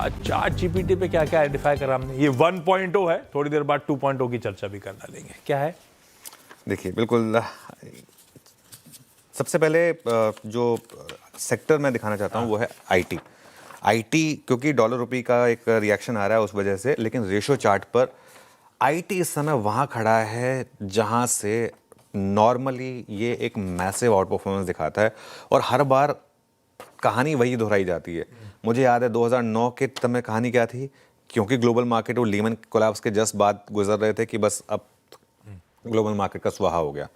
Chart GPT पे क्या क्या आइडेंटिफाई करा हमने। ये 1.0 है, थोड़ी देर बाद 2.0 की चर्चा भी कर डालेंगे। क्या है? देखिए, बिल्कुल सबसे पहले जो सेक्टर मैं दिखाना चाहता हूँ वो है आईटी। आईटी क्योंकि डॉलर रुपये का एक रिएक्शन आ रहा है उस वजह से, लेकिन रेशो चार्ट पर आईटी इस समय वहाँ खड़ा है जहाँ से नॉर्मली ये एक मैसिव आउट परफॉर्मेंस दिखाता है और हर बार कहानी वही दोहराई जाती है। मुझे याद है 2009 के समय कहानी क्या थी, क्योंकि ग्लोबल मार्केट वो लीमन कोलैप्स के जस्ट बाद गुजर रहे थे कि बस अब ग्लोबल मार्केट का स्वाहा हो गया।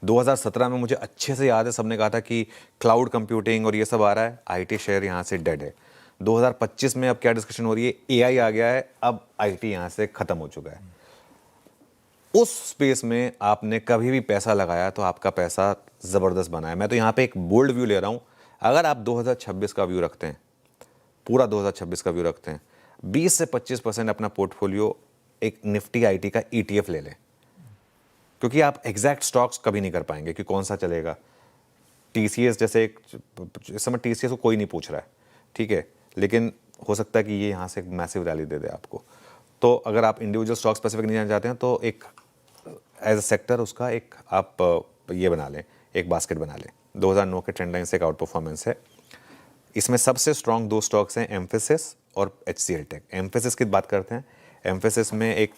2017 में मुझे अच्छे से याद है, सबने कहा था कि क्लाउड कंप्यूटिंग और ये सब आ रहा है, आईटी शेयर यहाँ से डेड है। 2025 में अब क्या डिस्कशन हो रही है, एआई आ गया है, अब आईटी यहाँ से खत्म हो चुका है। उस स्पेस में आपने कभी भी पैसा लगाया तो आपका पैसा ज़बरदस्त बना है। मैं तो यहाँ पे एक बोल्ड व्यू ले रहा हूँ। अगर आप 2026 का व्यू रखते हैं, पूरा 2026 का व्यू रखते हैं, 20 से 25% अपना पोर्टफोलियो एक निफ्टी आईटी का ईटीएफ ले लें, क्योंकि आप एग्जैक्ट स्टॉक्स कभी नहीं कर पाएंगे कि कौन सा चलेगा। टीसीएस जैसे एक, इस समय टीसीएस को कोई नहीं पूछ रहा है, ठीक है, लेकिन हो सकता है कि ये यहाँ से एक मैसिव रैली दे दे आपको। तो अगर आप इंडिविजुअल स्टॉक स्पेसिफिक नहीं जाना चाहते हैं तो एक एज अ सेक्टर उसका एक आप ये बना लें, एक बास्केट बना लें। 2009 के ट्रेंड लाइन से एक आउट परफॉर्मेंस है। इसमें सबसे स्ट्रॉन्ग दो स्टॉक्स हैं, एम्फेसिस और एचसीएल टेक। एम्फेसिस की बात करते हैं। एम्फेसिस में एक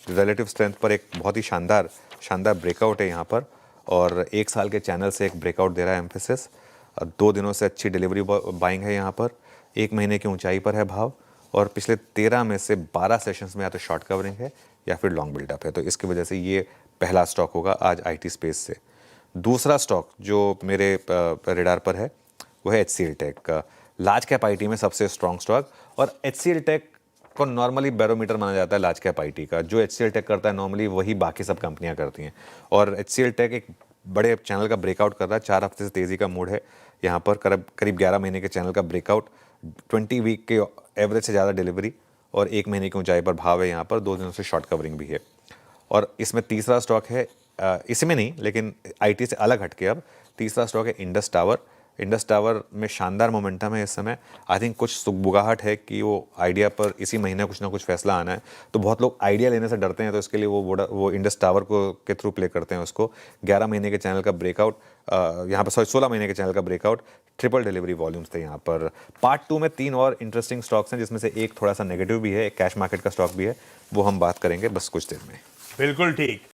रिलेटिव स्ट्रेंथ पर एक बहुत ही शानदार ब्रेकआउट है यहाँ पर, और एक साल के चैनल से एक ब्रेकआउट दे रहा है एम्फेसिस। 2 दिनों से अच्छी डिलीवरी बाइंग है यहाँ पर, 1 महीने की ऊंचाई पर है भाव, और पिछले 13 में से 12 सेशंस में या तो शॉर्ट कवरिंग है या फिर लॉन्ग बिल्डअप है। तो इसकी वजह से ये पहला स्टॉक होगा आज आईटी स्पेस से। दूसरा स्टॉक जो मेरे रेडार पर है वो है एचसीएल टेक का, लार्ज कैप आईटी में सबसे स्ट्रॉन्ग स्टॉक। और एचसीएल टेक को नॉर्मली बैरोमीटर माना जाता है लार्ज कैप आईटी का। जो एचसीएल टेक करता है नॉर्मली वही बाकी सब कंपनियां करती हैं, और एचसीएल टेक एक बड़े चैनल का ब्रेकआउट कर रहा है। 4 हफ्ते से तेज़ी का मूड है यहाँ पर, करीब 11 महीने के चैनल का ब्रेकआउट, 20 वीक के एवरेज से ज़्यादा डिलीवरी, और 1 महीने की ऊंचाई पर भाव है यहाँ पर। 2 दिनों से शॉर्ट कवरिंग भी है। और इसमें तीसरा स्टॉक है, इसमें नहीं लेकिन आईटी से अलग हटके अब तीसरा स्टॉक है इंडस टावर। इंडस टावर में शानदार मोमेंटम है इस समय। आई थिंक कुछ सुगबुगाहट है कि वो आइडिया पर इसी महीने कुछ ना कुछ फैसला आना है, तो बहुत लोग आइडिया लेने से डरते हैं, तो इसके लिए वो इंडस टावर को के थ्रू प्ले करते हैं उसको। 11 महीने के चैनल का ब्रेकआउट, यहाँ पर 16 महीने के चैनल का ब्रेकआउट, ट्रिपल डिलीवरी वॉल्यूम्स थे यहाँ पर। पार्ट 2 में 3 और इंटरेस्टिंग स्टॉक्स हैं, जिसमें से एक थोड़ा सा नेगेटिव भी है, एक कैश मार्केट का स्टॉक भी है, वो हम बात करेंगे बस कुछ देर में। बिल्कुल ठीक।